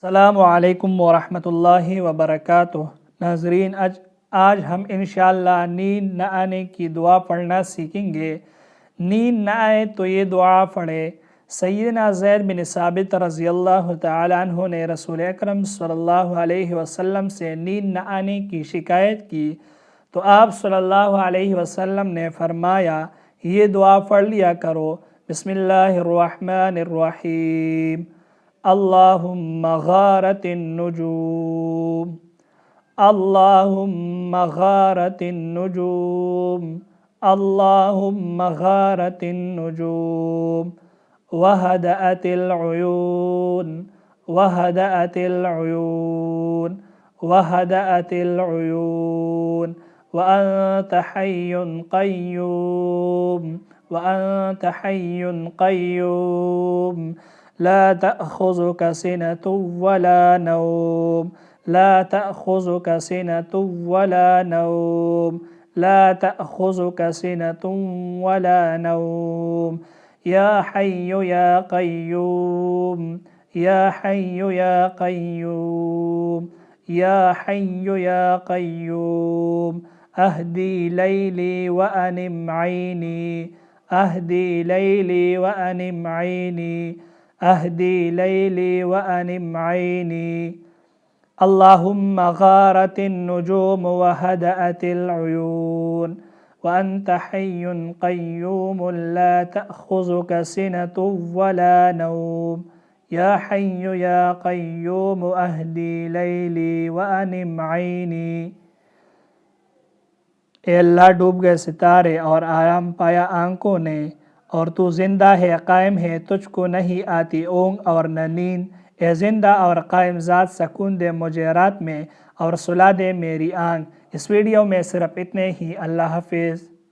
अस्सलामुअलैकुम वरहमतुल्लाहि वबरकातुह। नाज़रीन, आज हम इंशाअल्लाह नींद न आने की दुआ पढ़ना सीखेंगे। नींद न आए तो ये दुआ पढ़े। सैयदना ज़ैद बिन साबित रज़ियल्लाहु तआला अन्हु ने रसूल अकरम सल्लल्लाहु अलैहि वसल्लम से नींद न आने की शिकायत की तो आप सल्लल्लाहु अलैहि वसल्लम ने फरमाया, ये दुआ पढ़ लिया करो, बिस्मिल्लाहिर्रहमानिर्रहीम, अल्लाहुम्मा गारतिन नुजूम, अल्लाहुम्मा गारतिन नुजूम, अल्लाहुम्मा गारतिन नुजूम, वहदअतिल उयून, वहदअतिल उयून, वहदअतिल उयून, व अंत हय्युन क़य्यूम, व अंत हय्युन क़य्यूम, ला तअख़ुज़ुका सिनतुन वला नौम, ला तअख़ुज़ुका सिनतुन वला नौम, ला तअख़ुज़ुका सिनतुन वला नौम, या हय्यु या क़य्यूम, या हय्यु या क़य्यूम, या हय्यु या क़य्यूम, अहदी लैली व अनिम ऐनी, अहदी लैली व अनिम ऐनी, अहदी लैली व अनिम ऐनी, अल्लाहुम्मा गारतिन नुजूम वहदअतिल उयून, व अंत हय्युन क़य्यूमुन ला तअख़ुज़ुका सिनतुन वला नौम, या हय्यु या क़य्यूम, अहदी लैली व अनिम ऐनी। ए अल्लाह, डूब गए सितारे और आराम पाया आंखों ने, और तू जिंदा है कायम है, तुझको नहीं आती ऊँग और न नींद। ए जिंदा और कायम ज़ात, सकून दे मुझे रात में और सुला दे मेरी आँख। इस वीडियो में सिर्फ इतने ही। अल्लाह हाफिज़।